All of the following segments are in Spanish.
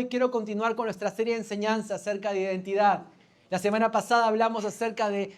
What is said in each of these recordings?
Hoy quiero continuar con nuestra serie de enseñanzas acerca de identidad. La semana pasada hablamos acerca de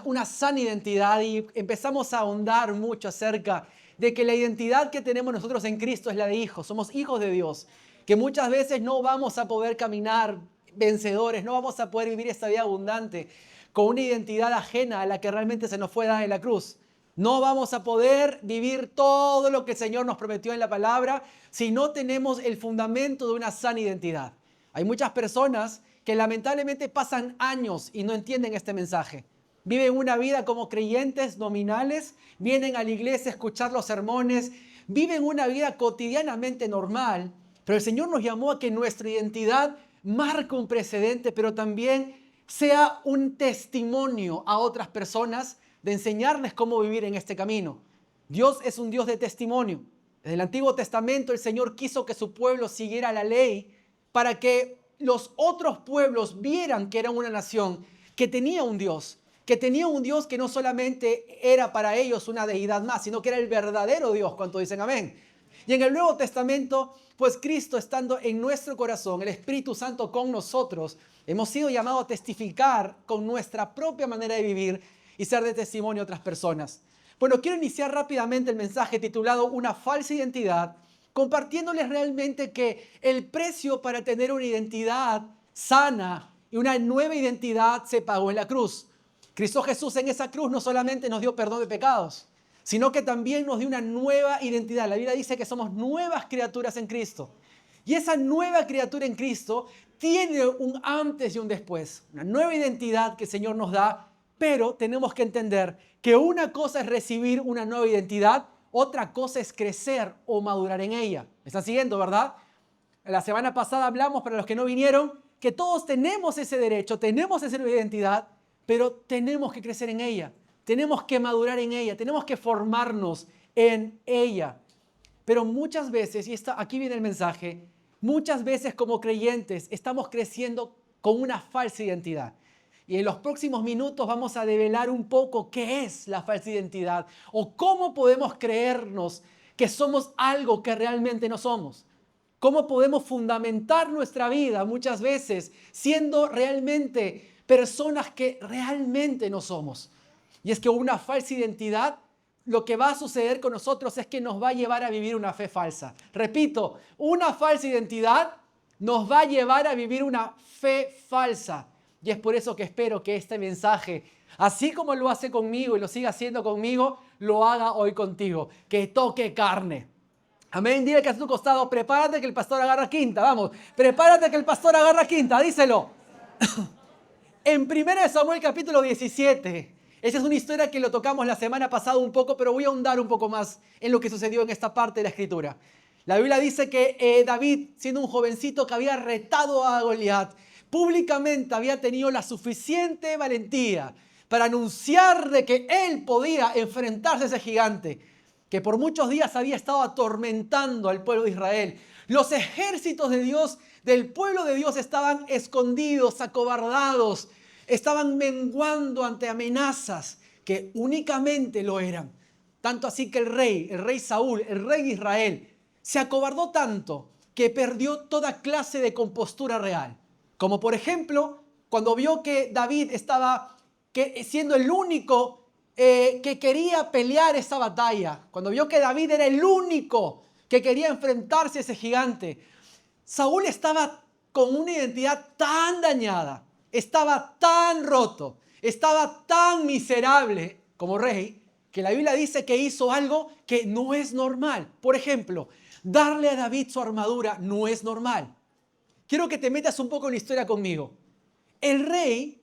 una sana identidad y empezamos a ahondar mucho acerca de que la identidad que tenemos nosotros en Cristo es la de hijos. Somos hijos de Dios, que muchas veces no vamos a poder caminar vencedores, no vamos a poder vivir esta vida abundante con una identidad ajena a la que realmente se nos fue dada en la cruz. No vamos a poder vivir todo lo que el Señor nos prometió en la palabra si no tenemos el fundamento de una sana identidad. Hay muchas personas que lamentablemente pasan años y no entienden este mensaje. Viven una vida como creyentes nominales, vienen a la iglesia a escuchar los sermones, viven una vida cotidianamente normal, pero el Señor nos llamó a que nuestra identidad marque un precedente, pero también sea un testimonio a otras personas de enseñarles cómo vivir en este camino. Dios es un Dios de testimonio. En el Antiguo Testamento el Señor quiso que su pueblo siguiera la ley para que los otros pueblos vieran que era una nación que tenía un Dios que no solamente era para ellos una deidad más, sino que era el verdadero Dios. ¿Cuánto dicen amén? Y en el Nuevo Testamento, pues Cristo estando en nuestro corazón, el Espíritu Santo con nosotros, hemos sido llamados a testificar con nuestra propia manera de vivir y ser de testimonio a otras personas. Bueno, quiero iniciar rápidamente el mensaje titulado Una falsa identidad, compartiéndoles realmente que el precio para tener una identidad sana y una nueva identidad se pagó en la cruz. Cristo Jesús en esa cruz no solamente nos dio perdón de pecados, sino que también nos dio una nueva identidad. La Biblia dice que somos nuevas criaturas en Cristo. Y esa nueva criatura en Cristo tiene un antes y un después. Una nueva identidad que el Señor nos da, pero tenemos que entender que una cosa es recibir una nueva identidad, otra cosa es crecer o madurar en ella. ¿Me están siguiendo, verdad? La semana pasada hablamos, para los que no vinieron, que todos tenemos ese derecho, tenemos esa nueva identidad, pero tenemos que crecer en ella, tenemos que madurar en ella, tenemos que formarnos en ella. Pero muchas veces, y aquí viene el mensaje, muchas veces como creyentes estamos creciendo con una falsa identidad. Y en los próximos minutos vamos a develar un poco qué es la falsa identidad o cómo podemos creernos que somos algo que realmente no somos. Cómo podemos fundamentar nuestra vida muchas veces siendo realmente personas que realmente no somos. Y es que una falsa identidad, lo que va a suceder con nosotros es que nos va a llevar a vivir una fe falsa. Repito, una falsa identidad nos va a llevar a vivir una fe falsa. Y es por eso que espero que este mensaje, así como lo hace conmigo y lo siga haciendo conmigo, lo haga hoy contigo. Que toque carne. Amén. Dile que a tu costado, prepárate que el pastor agarra quinta. Vamos, prepárate que el pastor agarra quinta. Díselo. En 1 Samuel capítulo 17, esa es una historia que lo tocamos la semana pasada un poco, pero voy a ahondar un poco más en lo que sucedió en esta parte de la escritura. La Biblia dice que David, siendo un jovencito que había retado a Goliat, públicamente había tenido la suficiente valentía para anunciar de que él podía enfrentarse a ese gigante que por muchos días había estado atormentando al pueblo de Israel. Los ejércitos de Dios, del pueblo de Dios, estaban escondidos, acobardados, estaban menguando ante amenazas que únicamente lo eran. Tanto así que el rey Saúl, el rey de Israel, se acobardó tanto que perdió toda clase de compostura real. Como por ejemplo, cuando vio que David estaba siendo el único que quería pelear esa batalla, cuando vio que David era el único que quería enfrentarse a ese gigante, Saúl estaba con una identidad tan dañada, estaba tan roto, estaba tan miserable como rey, que la Biblia dice que hizo algo que no es normal. Por ejemplo, darle a David su armadura no es normal. Quiero que te metas un poco en la historia conmigo. El rey,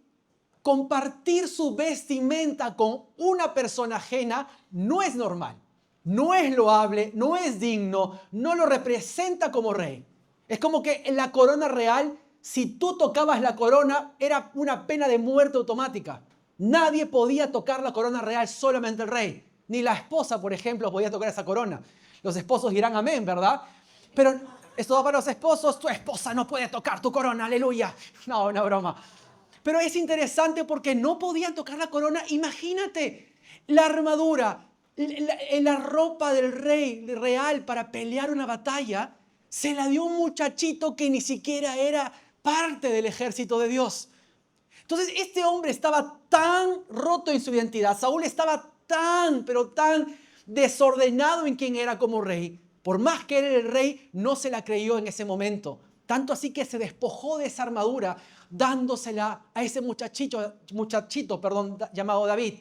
compartir su vestimenta con una persona ajena no es normal, no es loable, no es digno, no lo representa como rey. Es como que en la corona real, si tú tocabas la corona, era una pena de muerte automática. Nadie podía tocar la corona real, solamente el rey. Ni la esposa, por ejemplo, podía tocar esa corona. Los esposos dirán amén, ¿verdad? Pero esto va para los esposos, tu esposa no puede tocar tu corona, aleluya. No, una broma. Pero es interesante porque no podían tocar la corona. Imagínate la armadura, la ropa del rey real para pelear una batalla Se la dio un muchachito que ni siquiera era parte del ejército de Dios. Entonces este hombre estaba tan roto en su identidad. Saúl estaba tan, pero tan desordenado en quien era como rey. Por más que era el rey, no se la creyó en ese momento. Tanto así que se despojó de esa armadura, dándosela a ese muchachito, llamado David.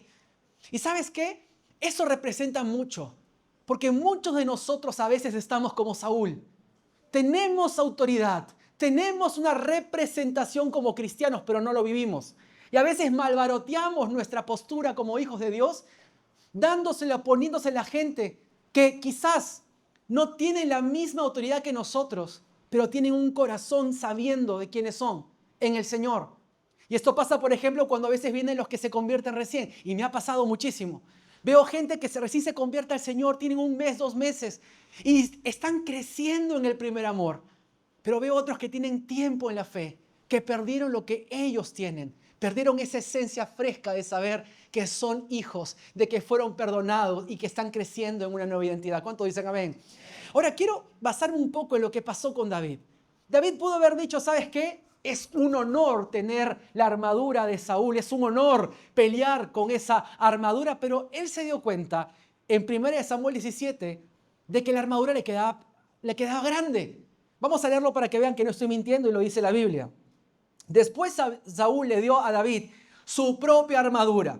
¿Y sabes qué? Eso representa mucho. Porque muchos de nosotros a veces estamos como Saúl. Tenemos autoridad, tenemos una representación como cristianos, pero no lo vivimos. Y a veces malbarateamos nuestra postura como hijos de Dios, dándosela, poniéndosela a la gente que quizás no tienen la misma autoridad que nosotros, pero tienen un corazón sabiendo de quiénes son en el Señor. Y esto pasa, por ejemplo, cuando a veces vienen los que se convierten recién. Y me ha pasado muchísimo. Veo gente que recién se convierte al Señor, tienen 1 mes, 2 meses y están creciendo en el primer amor. Pero veo otros que tienen tiempo en la fe, que perdieron lo que ellos tienen. Perdieron esa esencia fresca de saber que son hijos, de que fueron perdonados y que están creciendo en una nueva identidad. ¿Cuántos dicen amén? Ahora quiero basarme un poco en lo que pasó con David. David pudo haber dicho, ¿sabes qué? Es un honor tener la armadura de Saúl, es un honor pelear con esa armadura, pero él se dio cuenta en 1 Samuel 17 de que la armadura le quedaba grande. Vamos a leerlo para que vean que no estoy mintiendo y lo dice la Biblia. Después Saúl le dio a David su propia armadura,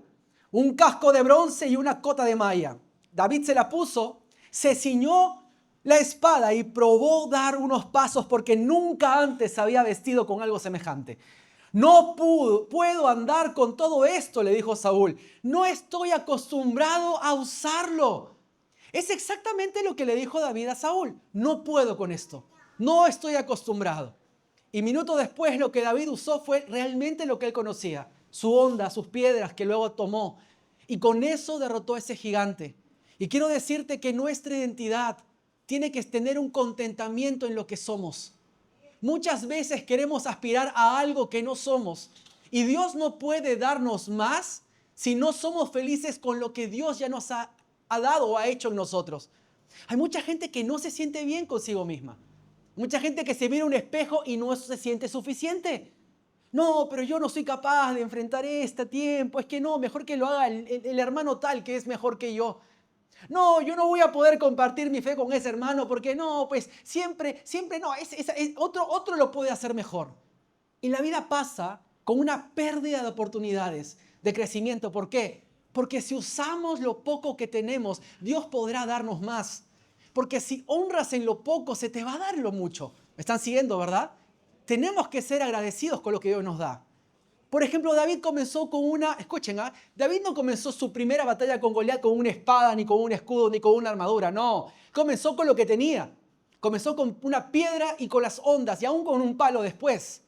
un casco de bronce y una cota de malla. David se la puso, se ciñó la espada y probó dar unos pasos porque nunca antes había vestido con algo semejante. No puedo andar con todo esto, le dijo Saúl. No estoy acostumbrado a usarlo. Es exactamente lo que le dijo David a Saúl. No puedo con esto. No estoy acostumbrado. Y minutos después lo que David usó fue realmente lo que él conocía. Su honda, sus piedras que luego tomó. Y con eso derrotó a ese gigante. Y quiero decirte que nuestra identidad tiene que tener un contentamiento en lo que somos. Muchas veces queremos aspirar a algo que no somos. Y Dios no puede darnos más si no somos felices con lo que Dios ya nos ha dado o ha hecho en nosotros. Hay mucha gente que no se siente bien consigo misma. Mucha gente que se mira a un espejo y no se siente suficiente. No, pero yo no soy capaz de enfrentar este tiempo. Es que no, mejor que lo haga el hermano tal que es mejor que yo. No, yo no voy a poder compartir mi fe con ese hermano porque no, pues siempre no, otro lo puede hacer mejor. Y la vida pasa con una pérdida de oportunidades de crecimiento. ¿Por qué? Porque si usamos lo poco que tenemos, Dios podrá darnos más. Porque si honras en lo poco, se te va a dar lo mucho. ¿Me están siguiendo, verdad? Tenemos que ser agradecidos con lo que Dios nos da. Por ejemplo, David comenzó con David no comenzó su primera batalla con Goliat con una espada, ni con un escudo, ni con una armadura, no. Comenzó con lo que tenía. Comenzó con una piedra y con las ondas, y aún con un palo después.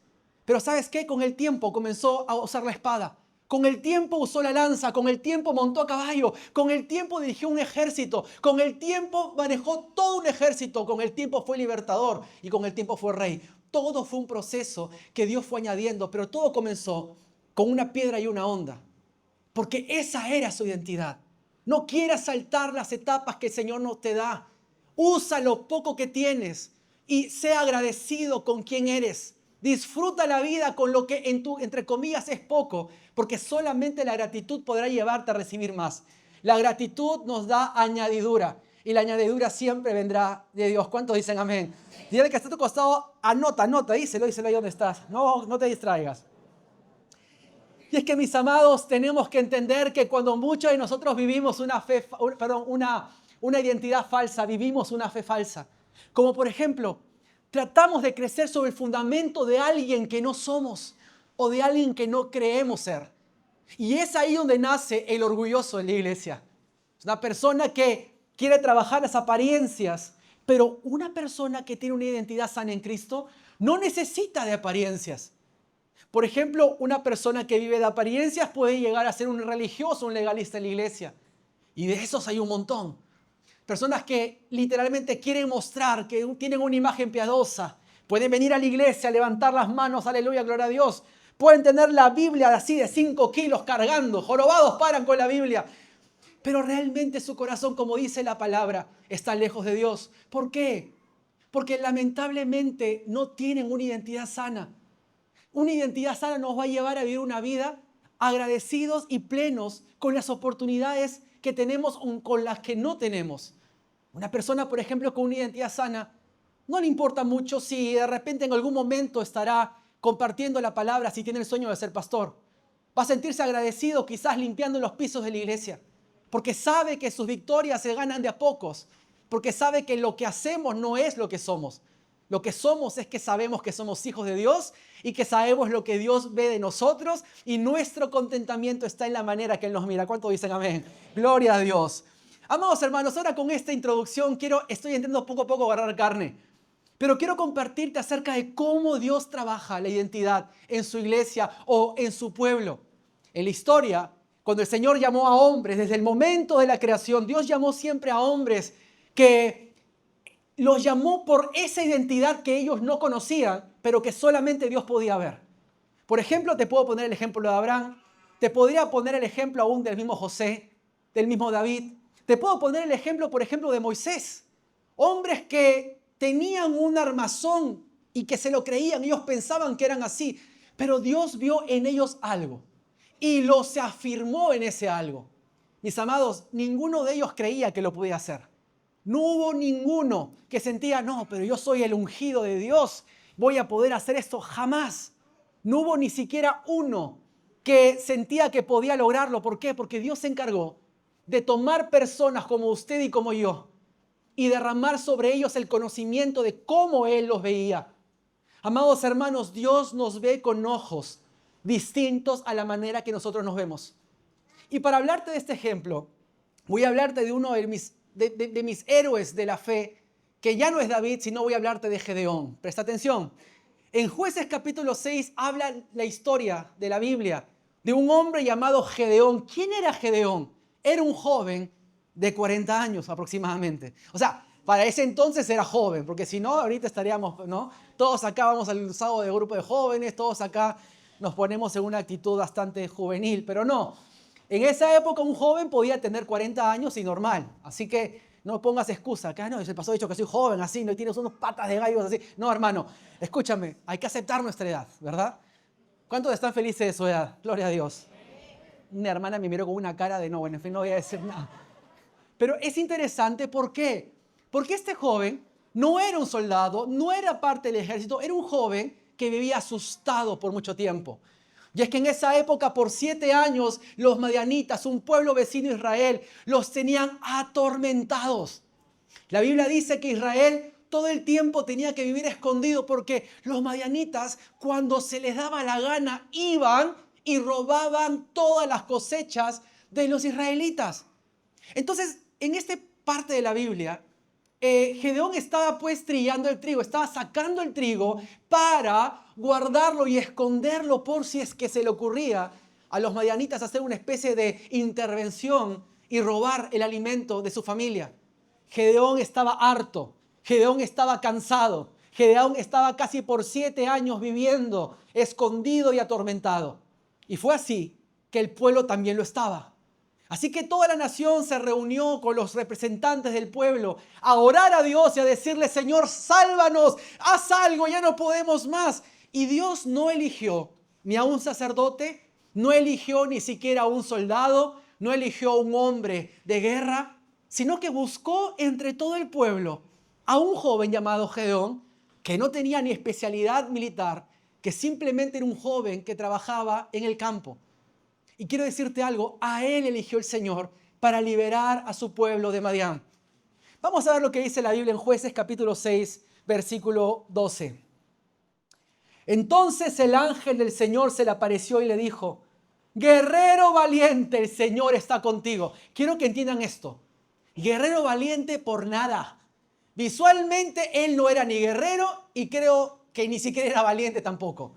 Pero ¿sabes qué? Con el tiempo comenzó a usar la espada. Con el tiempo usó la lanza, con el tiempo montó a caballo, con el tiempo dirigió un ejército, con el tiempo manejó todo un ejército, con el tiempo fue libertador y con el tiempo fue rey. Todo fue un proceso que Dios fue añadiendo, pero todo comenzó con una piedra y una honda, porque esa era su identidad. No quieras saltar las etapas que el Señor nos te da. Usa lo poco que tienes y sea agradecido con quien eres. Disfruta la vida con lo que entre comillas es poco, porque solamente la gratitud podrá llevarte a recibir más. La gratitud nos da añadidura y la añadidura siempre vendrá de Dios. ¿Cuántos dicen amén? Dile que está a tu costado, anota, díselo ahí donde estás. No te distraigas. Y es que, mis amados, tenemos que entender que cuando muchos de nosotros vivimos una identidad falsa, vivimos una fe falsa. Como por ejemplo, tratamos de crecer sobre el fundamento de alguien que no somos o de alguien que no creemos ser. Y es ahí donde nace el orgulloso en la iglesia. Es una persona que quiere trabajar las apariencias, pero una persona que tiene una identidad sana en Cristo no necesita de apariencias. Por ejemplo, una persona que vive de apariencias puede llegar a ser un religioso, un legalista en la iglesia. Y de esos hay un montón. Personas que literalmente quieren mostrar que tienen una imagen piadosa. Pueden venir a la iglesia, levantar las manos, aleluya, gloria a Dios. Pueden tener la Biblia así de 5 kilos cargando. Jorobados paran con la Biblia. Pero realmente su corazón, como dice la palabra, está lejos de Dios. ¿Por qué? porque lamentablemente no tienen una identidad sana. Una identidad sana nos va a llevar a vivir una vida agradecidos y plenos con las oportunidades que tenemos o con las que no tenemos. Una persona, por ejemplo, con una identidad sana, no le importa mucho si de repente en algún momento estará compartiendo la palabra, si tiene el sueño de ser pastor. Va a sentirse agradecido quizás limpiando los pisos de la iglesia, porque sabe que sus victorias se ganan de a pocos, porque sabe que lo que hacemos no es lo que somos. Lo que somos es que sabemos que somos hijos de Dios y que sabemos lo que Dios ve de nosotros y nuestro contentamiento está en la manera que Él nos mira. ¿Cuántos dicen amén? Gloria a Dios. Amados hermanos, ahora con esta introducción estoy entrando poco a poco a agarrar carne, pero quiero compartirte acerca de cómo Dios trabaja la identidad en su iglesia o en su pueblo. En la historia, cuando el Señor llamó a hombres, desde el momento de la creación, Dios llamó siempre a hombres que los llamó por esa identidad que ellos no conocían, pero que solamente Dios podía ver. Por ejemplo, te puedo poner el ejemplo de Abraham, te podría poner el ejemplo aún del mismo José, del mismo David, te puedo poner el ejemplo, por ejemplo, de Moisés. Hombres que tenían un armazón y que se lo creían, ellos pensaban que eran así, pero Dios vio en ellos algo y los afirmó en ese algo. Mis amados, ninguno de ellos creía que lo podía hacer. No hubo ninguno que sentía, no, pero yo soy el ungido de Dios, voy a poder hacer esto, jamás. No hubo ni siquiera uno que sentía que podía lograrlo. ¿Por qué? Porque Dios se encargó de tomar personas como usted y como yo y derramar sobre ellos el conocimiento de cómo Él los veía. Amados hermanos, Dios nos ve con ojos distintos a la manera que nosotros nos vemos. Y para hablarte de este ejemplo, voy a hablarte de uno de mis héroes de la fe, que ya no es David, sino voy a hablarte de Gedeón. Presta atención. En Jueces capítulo 6 habla la historia de la Biblia de un hombre llamado Gedeón. ¿Quién era Gedeón? Era un joven de 40 años aproximadamente. O sea, para ese entonces era joven, porque si no, ahorita estaríamos, ¿no? Todos acá vamos al sábado de grupo de jóvenes, todos acá nos ponemos en una actitud bastante juvenil, pero no. En esa época un joven podía tener 40 años y normal, así que no pongas excusa. Acá no, el pastor ha dicho que soy joven, así, no tienes unos patas de gallos así. No, hermano, escúchame, hay que aceptar nuestra edad, ¿verdad? ¿Cuántos están felices de su edad? Gloria a Dios. Una hermana me miró con una cara de no, bueno, en fin, no voy a decir nada. Pero es interesante, ¿por qué? Porque este joven no era un soldado, no era parte del ejército, era un joven que vivía asustado por mucho tiempo. Y es que en esa época, por 7 años, los madianitas, un pueblo vecino de Israel, los tenían atormentados. La Biblia dice que Israel todo el tiempo tenía que vivir escondido porque los madianitas, cuando se les daba la gana, iban y robaban todas las cosechas de los israelitas. Entonces, en esta parte de la Biblia, Gedeón estaba pues trillando el trigo, estaba sacando el trigo para guardarlo y esconderlo por si es que se le ocurría a los madianitas hacer una especie de intervención y robar el alimento de su familia. Gedeón estaba harto, Gedeón estaba cansado, Gedeón estaba casi por 7 años viviendo escondido y atormentado. Y fue así que el pueblo también lo estaba. Así que toda la nación se reunió con los representantes del pueblo a orar a Dios y a decirle, Señor, sálvanos, haz algo, ya no podemos más. Y Dios no eligió ni a un sacerdote, no eligió ni siquiera a un soldado, no eligió a un hombre de guerra, sino que buscó entre todo el pueblo a un joven llamado Gedeón, que no tenía ni especialidad militar, que simplemente era un joven que trabajaba en el campo. Y quiero decirte algo, a él eligió el Señor para liberar a su pueblo de Madián. Vamos a ver lo que dice la Biblia en Jueces capítulo 6, versículo 12. Entonces el ángel del Señor se le apareció y le dijo, guerrero valiente, el Señor está contigo. Quiero que entiendan esto. Guerrero valiente por nada. Visualmente él no era ni guerrero y creo que ni siquiera era valiente tampoco.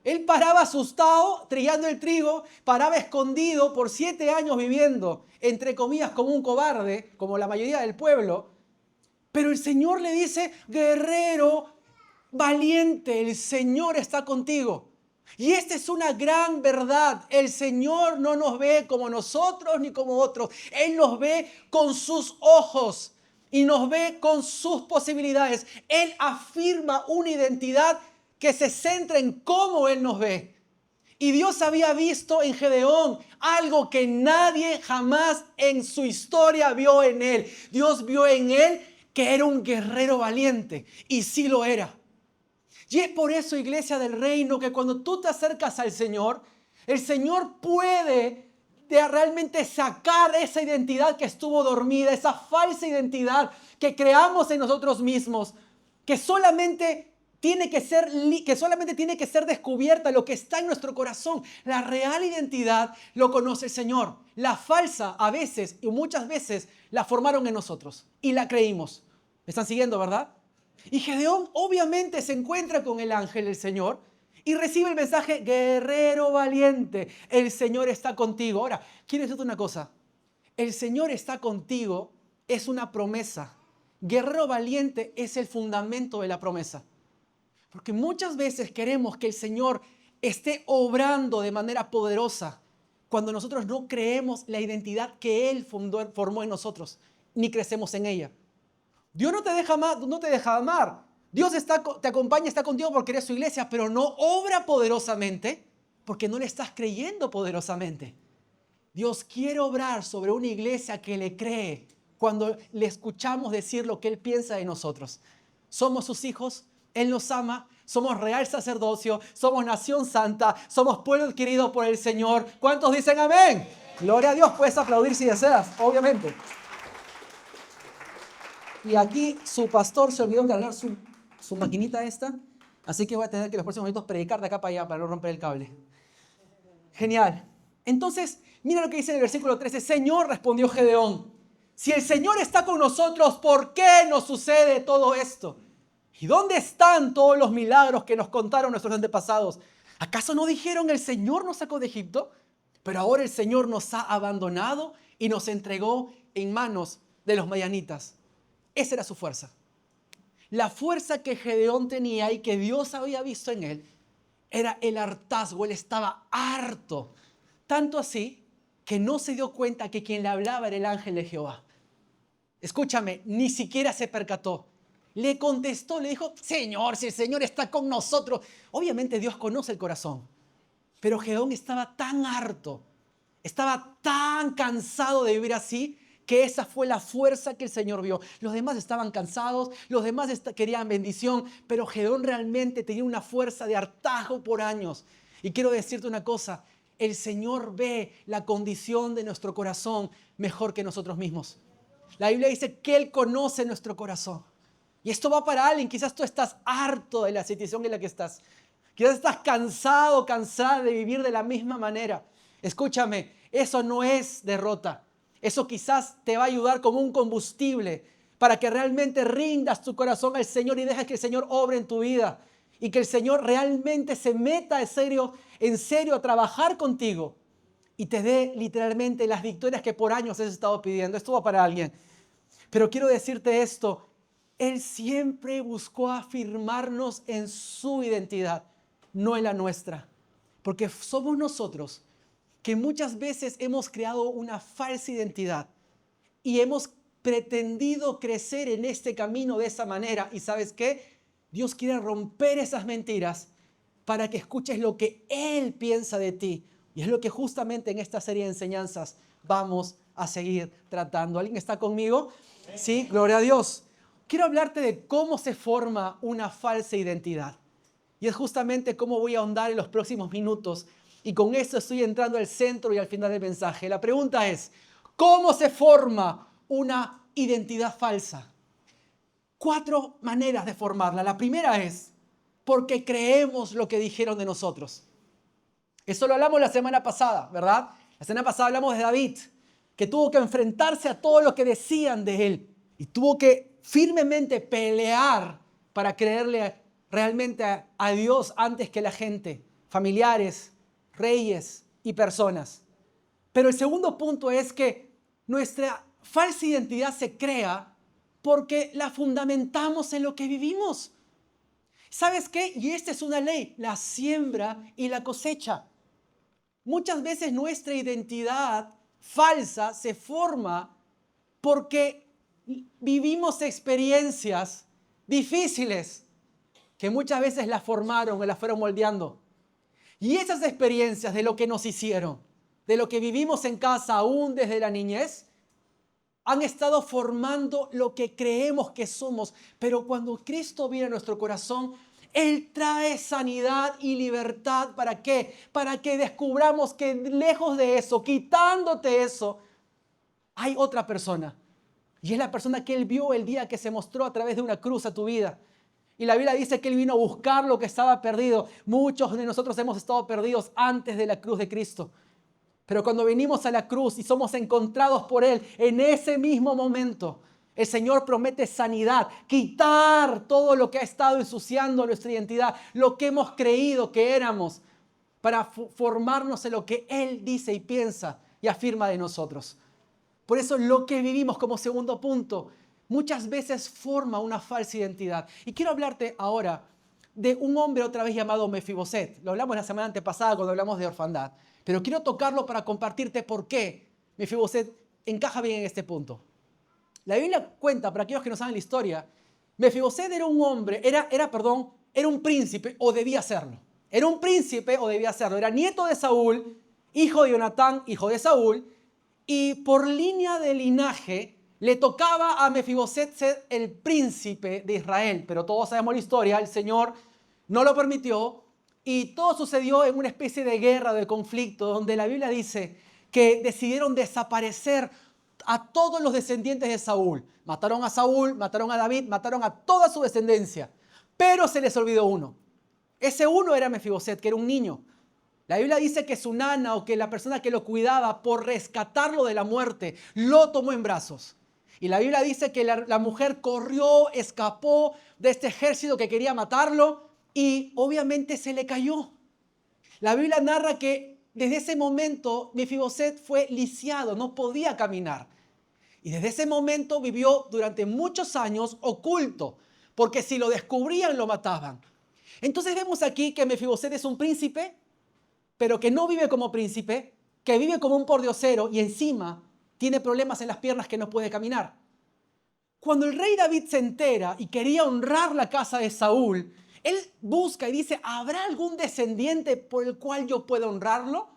Él paraba asustado, trillando el trigo, paraba escondido por 7 años viviendo, entre comillas, como un cobarde, como la mayoría del pueblo. Pero el Señor le dice, guerrero valiente, el Señor está contigo. Y esta es una gran verdad. El Señor no nos ve como nosotros ni como otros. Él nos ve con sus ojos. y nos ve con sus posibilidades. Él afirma una identidad que se centra en cómo Él nos ve. Y Dios había visto en Gedeón algo que nadie jamás en su historia vio en él. Dios vio en él que era un guerrero valiente, y sí lo era. Y es por eso, iglesia del reino, que cuando tú te acercas al Señor, el Señor puede realmente sacar esa identidad que estuvo dormida, esa falsa identidad que creamos en nosotros mismos, que solamente tiene que ser descubierta, lo que está en nuestro corazón. La real identidad lo conoce el Señor. La falsa, a veces y muchas veces, la formaron en nosotros y la creímos. ¿Me están siguiendo, verdad? Y Gedeón obviamente se encuentra con el ángel del Señor y recibe el mensaje: guerrero valiente, el Señor está contigo. Ahora, quiero decirte una cosa. El Señor está contigo es una promesa. Guerrero valiente es el fundamento de la promesa. Porque muchas veces queremos que el Señor esté obrando de manera poderosa cuando nosotros no creemos la identidad que Él formó en nosotros, ni crecemos en ella. Dios no te deja amar. Dios te acompaña, está contigo porque eres su iglesia, pero no obra poderosamente porque no le estás creyendo poderosamente. Dios quiere obrar sobre una iglesia que le cree cuando le escuchamos decir lo que Él piensa de nosotros. Somos sus hijos, Él nos ama, somos real sacerdocio, somos nación santa, somos pueblo adquirido por el Señor. ¿Cuántos dicen amén? Gloria a Dios, puedes aplaudir si deseas, obviamente. Y aquí su pastor se olvidó cargar su maquinita esta, así que voy a tener que los próximos minutos predicar de acá para allá para no romper el cable. Genial. Entonces, mira lo que dice en el versículo 13. Señor, respondió Gedeón, si el Señor está con nosotros, ¿por qué nos sucede todo esto? ¿Y dónde están todos los milagros que nos contaron nuestros antepasados? ¿Acaso no dijeron el Señor nos sacó de Egipto? Pero ahora el Señor nos ha abandonado y nos entregó en manos de los madianitas. Esa era su fuerza. La fuerza que Gedeón tenía y que Dios había visto en él era el hartazgo. Él estaba harto. Tanto así que no se dio cuenta que quien le hablaba era el ángel de Jehová. Escúchame, ni siquiera se percató. Le contestó, le dijo: Señor, si el Señor está con nosotros. Obviamente Dios conoce el corazón. Pero Gedeón estaba tan harto, estaba tan cansado de vivir así, que esa fue la fuerza que el Señor vio. Los demás estaban cansados, los demás querían bendición, pero Gedeón realmente tenía una fuerza de hartazgo por años. Y quiero decirte una cosa, el Señor ve la condición de nuestro corazón mejor que nosotros mismos. La Biblia dice que Él conoce nuestro corazón. Y esto va para alguien. Quizás tú estás harto de la situación en la que estás. Quizás estás cansado, cansada de vivir de la misma manera. Escúchame, eso no es derrota. Eso quizás te va a ayudar como un combustible para que realmente rindas tu corazón al Señor y dejes que el Señor obre en tu vida. Y que el Señor realmente se meta en serio a trabajar contigo y te dé literalmente las victorias que por años has estado pidiendo. Esto va para alguien. Pero quiero decirte esto. Él siempre buscó afirmarnos en su identidad, no en la nuestra. Porque somos nosotros que muchas veces hemos creado una falsa identidad y hemos pretendido crecer en este camino de esa manera. ¿Y sabes qué? Dios quiere romper esas mentiras para que escuches lo que Él piensa de ti. Y es lo que justamente en esta serie de enseñanzas vamos a seguir tratando. ¿Alguien está conmigo? Sí, gloria a Dios. Quiero hablarte de cómo se forma una falsa identidad. Y es justamente cómo voy a ahondar en los próximos minutos. Y con eso estoy entrando al centro y al final del mensaje. La pregunta es, ¿cómo se forma una identidad falsa? 4 maneras de formarla. La primera es porque creemos lo que dijeron de nosotros. Eso lo hablamos la semana pasada, ¿verdad? La semana pasada hablamos de David, que tuvo que enfrentarse a todo lo que decían de él. Y tuvo que firmemente pelear para creerle realmente a Dios antes que la gente, familiares, reyes y personas. Pero el segundo punto es que nuestra falsa identidad se crea porque la fundamentamos en lo que vivimos. ¿Sabes qué? Y esta es una ley, la siembra y la cosecha. Muchas veces nuestra identidad falsa se forma porque vivimos experiencias difíciles que muchas veces las formaron o las fueron moldeando. Y esas experiencias de lo que nos hicieron, de lo que vivimos en casa aún desde la niñez, han estado formando lo que creemos que somos. Pero cuando Cristo viene a nuestro corazón, Él trae sanidad y libertad. ¿Para qué? Para que descubramos que lejos de eso, quitándote eso, hay otra persona. Y es la persona que Él vio el día que se mostró a través de una cruz a tu vida. Y la Biblia dice que Él vino a buscar lo que estaba perdido. Muchos de nosotros hemos estado perdidos antes de la cruz de Cristo. Pero cuando venimos a la cruz y somos encontrados por Él, en ese mismo momento, el Señor promete sanidad, quitar todo lo que ha estado ensuciando nuestra identidad, lo que hemos creído que éramos, para formarnos en lo que Él dice y piensa y afirma de nosotros. Por eso lo que vivimos como segundo punto muchas veces forma una falsa identidad. Y quiero hablarte ahora de un hombre otra vez llamado Mefiboset. Lo hablamos la semana antepasada cuando hablamos de orfandad. Pero quiero tocarlo para compartirte por qué Mefiboset encaja bien en este punto. La Biblia cuenta, para aquellos que no saben la historia, Mefiboset era un hombre, era un príncipe o debía serlo. Era un príncipe o debía serlo. Era nieto de Saúl, hijo de Jonatán, hijo de Saúl, y por línea de linaje le tocaba a Mefiboset ser el príncipe de Israel. Pero todos sabemos la historia, el Señor no lo permitió y todo sucedió en una especie de guerra, de conflicto, donde la Biblia dice que decidieron desaparecer a todos los descendientes de Saúl. Mataron a Saúl, mataron a David, mataron a toda su descendencia. Pero se les olvidó uno. Ese uno era Mefiboset, que era un niño. La Biblia dice que su nana o que la persona que lo cuidaba por rescatarlo de la muerte, lo tomó en brazos. Y la Biblia dice que la mujer corrió, escapó de este ejército que quería matarlo y obviamente se le cayó. La Biblia narra que desde ese momento Mefiboset fue lisiado, no podía caminar. Y desde ese momento vivió durante muchos años oculto, porque si lo descubrían lo mataban. Entonces vemos aquí que Mefiboset es un príncipe, pero que no vive como príncipe, que vive como un pordiosero y encima tiene problemas en las piernas que no puede caminar. Cuando el rey David se entera y quería honrar la casa de Saúl, él busca y dice, ¿habrá algún descendiente por el cual yo pueda honrarlo?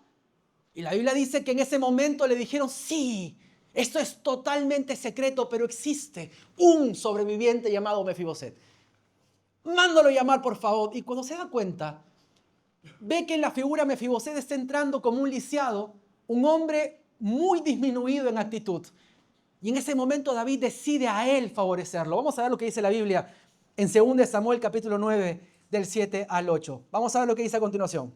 Y la Biblia dice que en ese momento le dijeron, sí, esto es totalmente secreto, pero existe un sobreviviente llamado Mefiboset. Mándalo llamar, por favor. Y cuando se da cuenta, ve que en la figura Mefiboset está entrando como un lisiado, un hombre muy disminuido en actitud. Y en ese momento David decide a él favorecerlo. Vamos a ver lo que dice la Biblia en 2 Samuel capítulo 9 del 7 al 8. Vamos a ver lo que dice a continuación.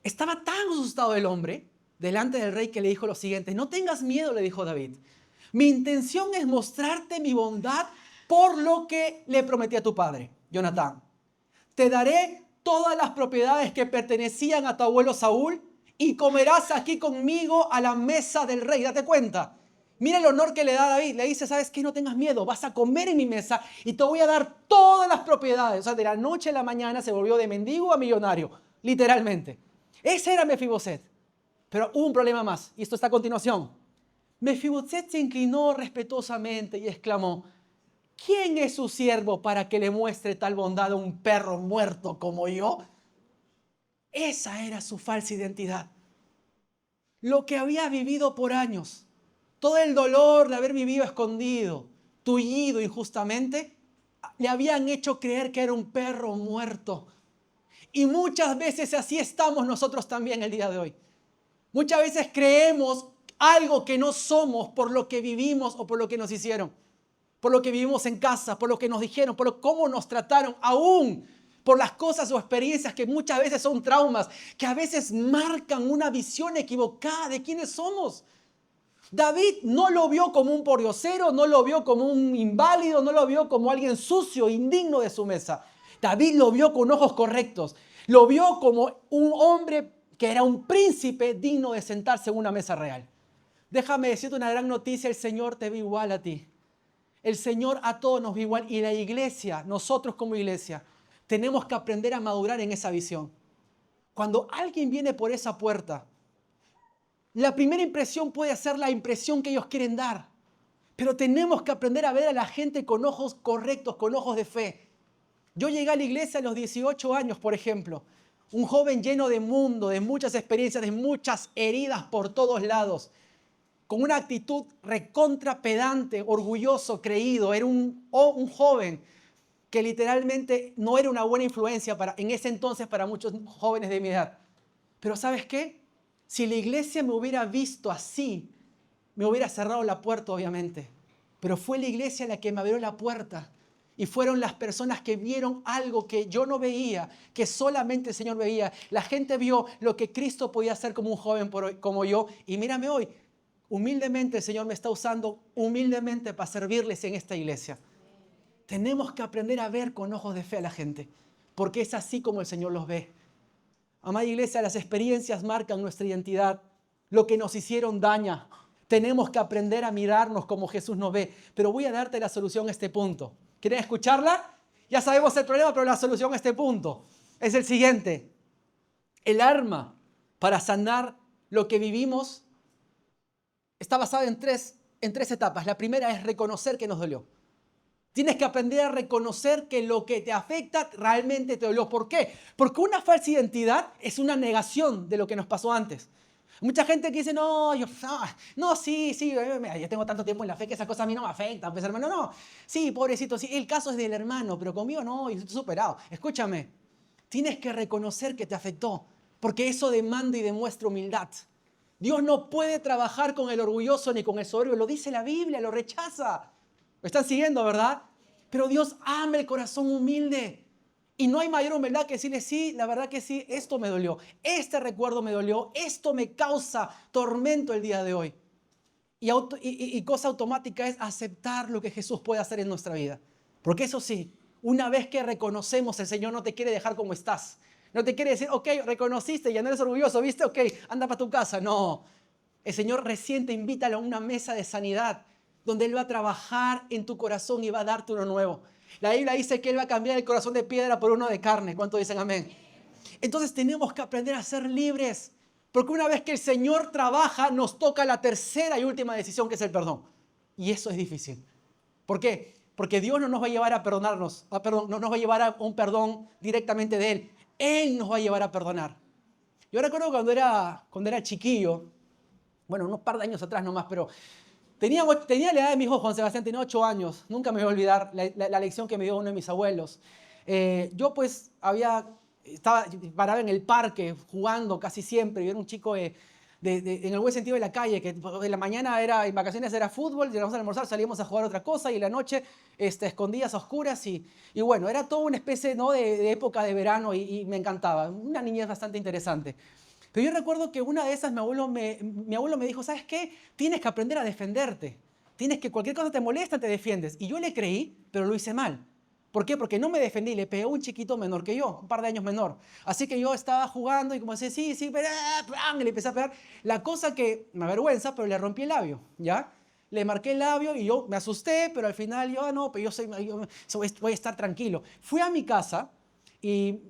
Estaba tan asustado el hombre delante del rey que le dijo lo siguiente: no tengas miedo, le dijo David. Mi intención es mostrarte mi bondad por lo que le prometí a tu padre, Jonatán. Te daré todas las propiedades que pertenecían a tu abuelo Saúl y comerás aquí conmigo a la mesa del rey. Date cuenta. Mira el honor que le da a David. Le dice, ¿sabes qué? No tengas miedo. Vas a comer en mi mesa y te voy a dar todas las propiedades. O sea, de la noche a la mañana se volvió de mendigo a millonario. Literalmente. Ese era Mefiboset. Pero hubo un problema más. Y esto está a continuación. Mefiboset se inclinó respetuosamente y exclamó, ¿quién es su siervo para que le muestre tal bondad a un perro muerto como yo? Esa era su falsa identidad. Lo que había vivido por años. Todo el dolor de haber vivido escondido, tullido injustamente, le habían hecho creer que era un perro muerto. Y muchas veces así estamos nosotros también el día de hoy. Muchas veces creemos algo que no somos por lo que vivimos o por lo que nos hicieron. Por lo que vivimos en casa, por lo que nos dijeron, por cómo nos trataron, aún por las cosas o experiencias que muchas veces son traumas, que a veces marcan una visión equivocada de quiénes somos. David no lo vio como un pordiosero, no lo vio como un inválido, no lo vio como alguien sucio, indigno de su mesa. David lo vio con ojos correctos. Lo vio como un hombre que era un príncipe digno de sentarse en una mesa real. Déjame decirte una gran noticia, el Señor te ve igual a ti. El Señor a todos nos ve igual y la iglesia, nosotros como iglesia, tenemos que aprender a madurar en esa visión. Cuando alguien viene por esa puerta, la primera impresión puede ser la impresión que ellos quieren dar. Pero tenemos que aprender a ver a la gente con ojos correctos, con ojos de fe. Yo llegué a la iglesia a los 18 años, por ejemplo. Un joven lleno de mundo, de muchas experiencias, de muchas heridas por todos lados. Con una actitud recontra pedante, orgulloso, creído. Era un joven que literalmente no era una buena influencia en ese entonces para muchos jóvenes de mi edad. Pero ¿sabes qué? Si la iglesia me hubiera visto así, me hubiera cerrado la puerta, obviamente. Pero fue la iglesia la que me abrió la puerta. Y fueron las personas que vieron algo que yo no veía, que solamente el Señor veía. La gente vio lo que Cristo podía hacer como un joven como yo. Y mírame hoy, humildemente el Señor me está usando humildemente para servirles en esta iglesia. Tenemos que aprender a ver con ojos de fe a la gente, porque es así como el Señor los ve. Amada iglesia, las experiencias marcan nuestra identidad. Lo que nos hicieron daña. Tenemos que aprender a mirarnos como Jesús nos ve. Pero voy a darte la solución a este punto. ¿Quieren escucharla? Ya sabemos el problema, pero la solución a este punto es el siguiente. El arma para sanar lo que vivimos está basada en tres etapas. La primera es reconocer que nos dolió. Tienes que aprender a reconocer que lo que te afecta realmente te dolió. ¿Por qué? Porque una falsa identidad es una negación de lo que nos pasó antes. Mucha gente que dice, sí, yo tengo tanto tiempo en la fe que esa cosa a mí no me afecta, pues hermano, no. Sí, pobrecito, sí, el caso es del hermano, pero conmigo no, yo estoy superado. Escúchame, tienes que reconocer que te afectó, porque eso demanda y demuestra humildad. Dios no puede trabajar con el orgulloso ni con el soberbio, lo dice la Biblia, lo rechaza. ¿Me están siguiendo, verdad? Pero Dios ama el corazón humilde. Y no hay mayor humildad que decirle, sí, la verdad que sí, esto me dolió, este recuerdo me dolió, esto me causa tormento el día de hoy. Y cosa automática es aceptar lo que Jesús puede hacer en nuestra vida. Porque eso sí, una vez que reconocemos, el Señor no te quiere dejar como estás. No te quiere decir, ok, reconociste, ya no eres orgulloso, ¿viste? Ok, anda para tu casa. No, el Señor recién te invita a una mesa de sanidad, donde Él va a trabajar en tu corazón y va a darte uno nuevo. La Biblia dice que Él va a cambiar el corazón de piedra por uno de carne. ¿Cuántos dicen amén? Entonces tenemos que aprender a ser libres. Porque una vez que el Señor trabaja, nos toca la tercera y última decisión, que es el perdón. Y eso es difícil. ¿Por qué? Porque Dios no nos va a llevar a perdonarnos. No nos va a llevar a un perdón directamente de Él. Él nos va a llevar a perdonar. Yo recuerdo cuando era chiquillo, bueno, unos par de años atrás nomás, pero tenía la edad de mi hijo Juan Sebastián, tenía 8 años. Nunca me voy a olvidar la lección que me dio uno de mis abuelos. Yo pues estaba parado en el parque jugando casi siempre. Yo era un chico en el buen sentido de la calle, que en la mañana en vacaciones era fútbol, llegamos a almorzar, salíamos a jugar otra cosa y en la noche escondidas a oscuras. Y bueno, era toda una especie, ¿no?, de época de verano y me encantaba. Una niñez bastante interesante. Pero yo recuerdo que una de esas mi abuelo me dijo, ¿sabes qué? Tienes que aprender a defenderte. Tienes que cualquier cosa te molesta, te defiendes. Y yo le creí, pero lo hice mal. ¿Por qué? Porque no me defendí, le pegué a un chiquito menor que yo, un par de años menor. Así que yo estaba jugando y como decía, sí, pero y le empecé a pegar. La cosa que me avergüenza, pero le rompí el labio, ¿ya? Le marqué el labio y yo me asusté, pero al final pero yo voy a estar tranquilo. Fui a mi casa. Y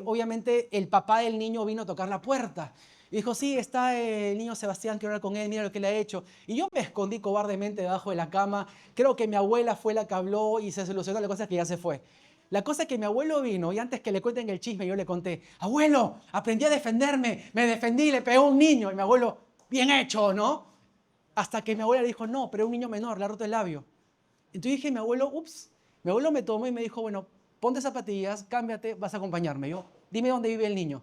obviamente el papá del niño vino a tocar la puerta. Y dijo, sí, está el niño Sebastián, quiero hablar con él, mira lo que le ha hecho. Y yo me escondí cobardemente debajo de la cama. Creo que mi abuela fue la que habló y se solucionó la cosa, que ya se fue. La cosa es que mi abuelo vino y antes que le cuenten el chisme yo le conté, abuelo, aprendí a defenderme, me defendí, le pegó a un niño. Y mi abuelo, bien hecho, ¿no? Hasta que mi abuela dijo, no, pero es un niño menor, le ha roto el labio. Entonces dije, mi abuelo, ups. Mi abuelo me tomó y me dijo, bueno, ponte zapatillas, cámbiate, vas a acompañarme. Yo, dime dónde vive el niño.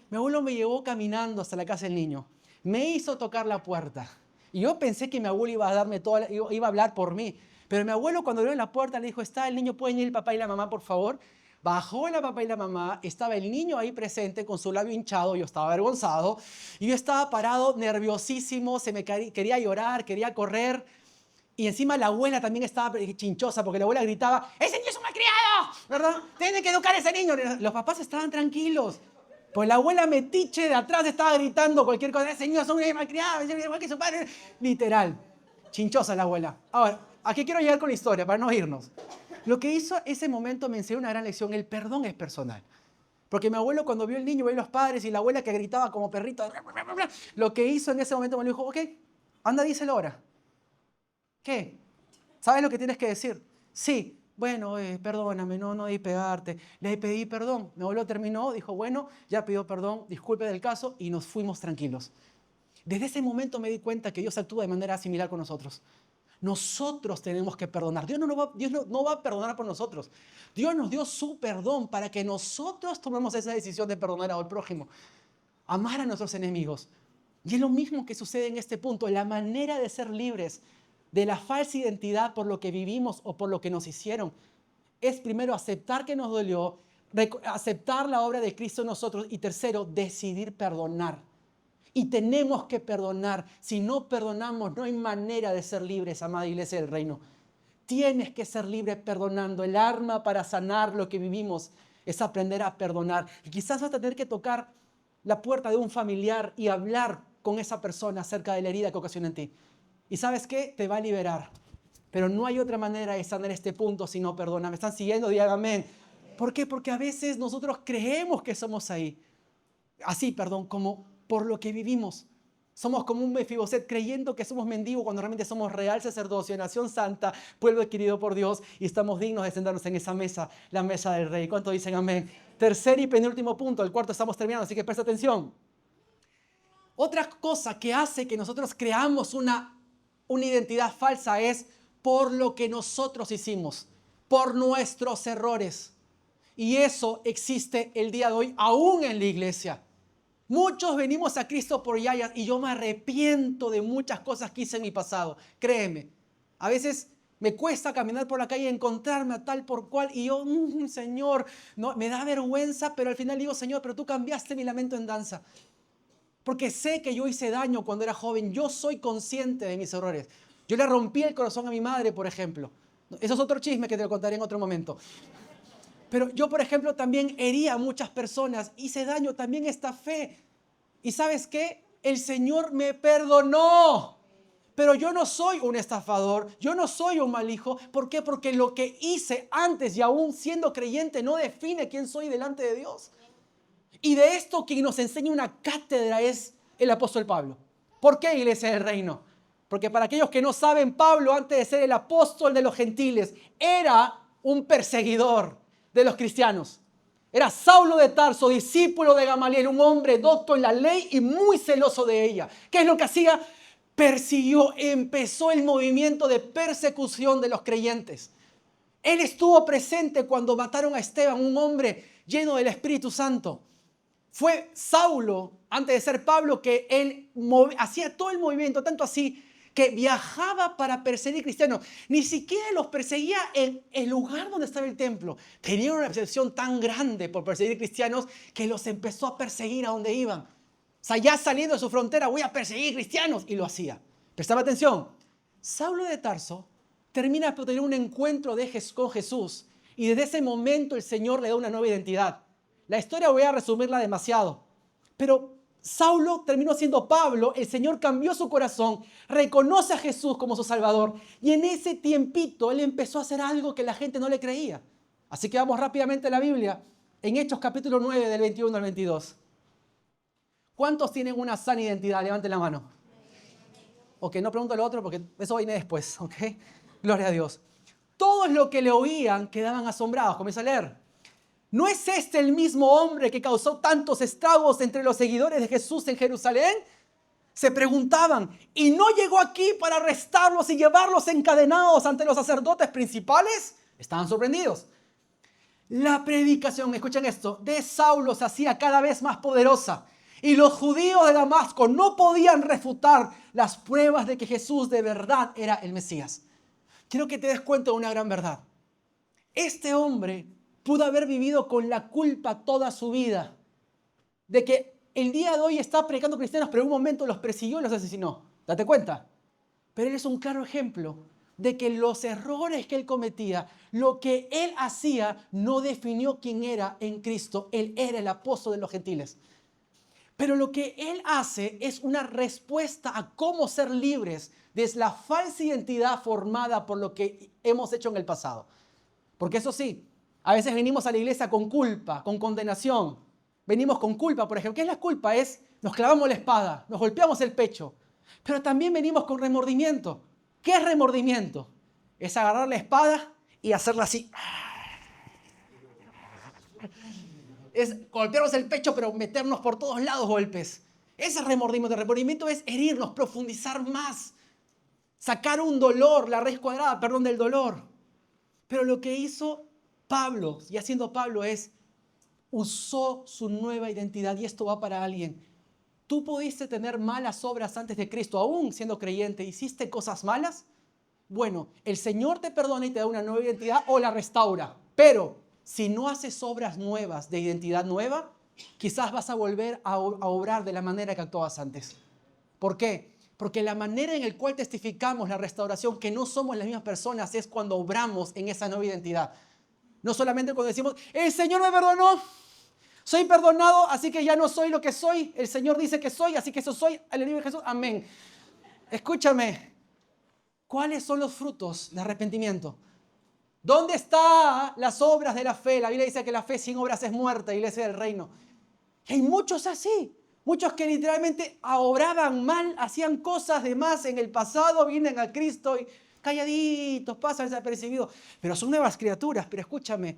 Mi abuelo me llevó caminando hasta la casa del niño. Me hizo tocar la puerta. Y yo pensé que mi abuelo iba a hablar por mí. Pero mi abuelo cuando abrió la puerta le dijo, ¿está el niño? ¿Pueden ir el papá y la mamá, por favor? Bajó la papá y la mamá, estaba el niño ahí presente con su labio hinchado, yo estaba avergonzado. Y yo estaba parado, nerviosísimo, quería llorar, quería correr. Y encima la abuela también estaba chinchosa porque la abuela gritaba, ¡ese niño es un malcriado! ¿Verdad? Tiene que educar a ese niño. Los papás estaban tranquilos. Pues la abuela metiche de atrás estaba gritando cualquier cosa, ese niño es un malcriado, es igual que su padre. Literal. Chinchosa la abuela. Ahora, aquí quiero llegar con la historia para no irnos. Lo que hizo ese momento me enseñó una gran lección. El perdón es personal. Porque mi abuelo cuando vio el niño, vio a los padres y la abuela que gritaba como perrito, lo que hizo en ese momento me dijo, ok, anda, díselo ahora. ¿Qué? ¿Sabes lo que tienes que decir? Sí, bueno, perdóname, no debí pegarte. Le pedí perdón. Mi abuelo terminó, dijo, bueno, ya pidió perdón, disculpe del caso y nos fuimos tranquilos. Desde ese momento me di cuenta que Dios actúa de manera similar con nosotros. Nosotros tenemos que perdonar. Dios no va a perdonar por nosotros. Dios nos dio su perdón para que nosotros tomemos esa decisión de perdonar al prójimo. Amar a nuestros enemigos. Y es lo mismo que sucede en este punto. La manera de ser libres de la falsa identidad por lo que vivimos o por lo que nos hicieron es primero aceptar que nos dolió, aceptar la obra de Cristo en nosotros y tercero, decidir perdonar. Y tenemos que perdonar. Si no perdonamos, no hay manera de ser libres, amada iglesia del reino. Tienes que ser libre perdonando. El arma para sanar lo que vivimos es aprender a perdonar. Y quizás vas a tener que tocar la puerta de un familiar y hablar con esa persona acerca de la herida que ocasiona en ti. ¿Y sabes qué? Te va a liberar. Pero no hay otra manera de sanar este punto si no perdona. ¿Me están siguiendo? Digan amén. ¿Por qué? Porque a veces nosotros creemos que somos como por lo que vivimos. Somos como un Mefiboset creyendo que somos mendigos cuando realmente somos real sacerdocio, nación santa, pueblo adquirido por Dios y estamos dignos de sentarnos en esa mesa, la mesa del rey. ¿Cuántos dicen amén? Tercer y penúltimo punto, el cuarto estamos terminando, así que presta atención. Otra cosa que hace que nosotros creamos una identidad falsa es por lo que nosotros hicimos, por nuestros errores. Y eso existe el día de hoy aún en la iglesia. Muchos venimos a Cristo por yayas y yo me arrepiento de muchas cosas que hice en mi pasado. Créeme, a veces me cuesta caminar por la calle y encontrarme a tal por cual y yo, Señor, no, me da vergüenza, pero al final digo, Señor, pero tú cambiaste mi lamento en danza. Porque sé que yo hice daño cuando era joven, yo soy consciente de mis errores. Yo le rompí el corazón a mi madre, por ejemplo. Eso es otro chisme que te lo contaré en otro momento. Pero yo, por ejemplo, también herí a muchas personas, hice daño también a esta fe. ¿Y sabes qué? El Señor me perdonó. Pero yo no soy un estafador, yo no soy un mal hijo. ¿Por qué? Porque lo que hice antes y aún siendo creyente no define quién soy delante de Dios. Y de esto quien nos enseña una cátedra es el apóstol Pablo. ¿Por qué, iglesia del reino? Porque para aquellos que no saben, Pablo, antes de ser el apóstol de los gentiles, era un perseguidor de los cristianos. Era Saulo de Tarso, discípulo de Gamaliel, un hombre docto en la ley y muy celoso de ella. ¿Qué es lo que hacía? Persiguió, empezó el movimiento de persecución de los creyentes. Él estuvo presente cuando mataron a Esteban, un hombre lleno del Espíritu Santo. Fue Saulo, antes de ser Pablo, que él hacía todo el movimiento, tanto así que viajaba para perseguir cristianos. Ni siquiera los perseguía en el lugar donde estaba el templo. Tenía una obsesión tan grande por perseguir cristianos que los empezó a perseguir a donde iban. O sea, ya saliendo de su frontera, voy a perseguir cristianos. Y lo hacía. Prestaba atención. Saulo de Tarso termina por tener un encuentro con Jesús. Y desde ese momento el Señor le da una nueva identidad. La historia voy a resumirla demasiado. Pero Saulo terminó siendo Pablo, el Señor cambió su corazón, reconoce a Jesús como su Salvador y en ese tiempito él empezó a hacer algo que la gente no le creía. Así que vamos rápidamente a la Biblia, en Hechos capítulo 9 del 21 al 22. ¿Cuántos tienen una sana identidad? Levanten la mano. Ok, no pregunto lo otro porque eso viene después, ok. Gloria a Dios. Todos los que le oían quedaban asombrados. Comienza a leer. ¿No es este el mismo hombre que causó tantos estragos entre los seguidores de Jesús en Jerusalén? Se preguntaban, ¿y no llegó aquí para arrestarlos y llevarlos encadenados ante los sacerdotes principales? Estaban sorprendidos. La predicación, escuchen esto, de Saulo se hacía cada vez más poderosa y los judíos de Damasco no podían refutar las pruebas de que Jesús de verdad era el Mesías. Quiero que te des cuenta de una gran verdad. Este hombre pudo haber vivido con la culpa toda su vida de que el día de hoy está predicando cristianos, pero en un momento los persiguió y los asesinó. Date cuenta. Pero él es un claro ejemplo de que los errores que él cometía, lo que él hacía, no definió quién era en Cristo. Él era el apóstol de los gentiles. Pero lo que él hace es una respuesta a cómo ser libres de la falsa identidad formada por lo que hemos hecho en el pasado. Porque eso sí, a veces venimos a la iglesia con culpa, con condenación. Venimos con culpa, por ejemplo. ¿Qué es la culpa? Nos clavamos la espada, nos golpeamos el pecho. Pero también venimos con remordimiento. ¿Qué es remordimiento? es agarrar la espada y hacerla así. Es golpearnos el pecho, pero meternos por todos lados golpes. Ese es remordimiento. El remordimiento es herirnos, profundizar más. Sacar un dolor, la raíz cuadrada, perdón, del dolor. Pero lo que hizo Pablo, y haciendo Pablo, usó su nueva identidad. Y esto va para alguien. Tú pudiste tener malas obras antes de Cristo, aún siendo creyente. ¿Hiciste cosas malas? Bueno, el Señor te perdona y te da una nueva identidad o la restaura. Pero si no haces obras nuevas de identidad nueva, quizás vas a volver a obrar de la manera que actuabas antes. ¿Por qué? Porque la manera en la cual testificamos la restauración, que no somos las mismas personas, es cuando obramos en esa nueva identidad. No solamente cuando decimos, el Señor me perdonó, soy perdonado, así que ya no soy lo que soy. El Señor dice que soy, así que eso soy. Aleluya de Jesús, amén. Escúchame, ¿cuáles son los frutos de arrepentimiento? ¿Dónde están las obras de la fe? La Biblia dice que la fe sin obras es muerta, iglesia del reino. Y hay muchos así. Muchos que literalmente obraban mal, hacían cosas de más en el pasado, vienen a Cristo y calladitos, pasan desapercibidos. Pero son nuevas criaturas. Pero escúchame,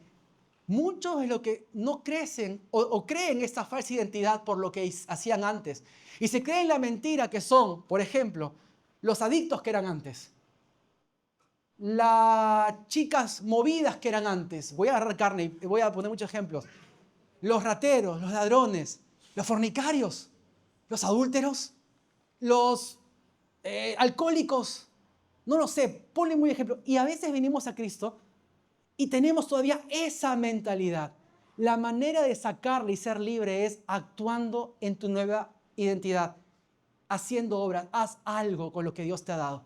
muchos de los que no crecen o creen esta falsa identidad por lo que hacían antes. Y se creen la mentira que son, por ejemplo, los adictos que eran antes. Las chicas movidas que eran antes. Voy a agarrar carne y voy a poner muchos ejemplos. Los rateros, los ladrones, los fornicarios, los adúlteros, los alcohólicos. No lo sé, ponle muy ejemplo. Y a veces venimos a Cristo y tenemos todavía esa mentalidad. La manera de sacarle y ser libre es actuando en tu nueva identidad, haciendo obras. Haz algo con lo que Dios te ha dado.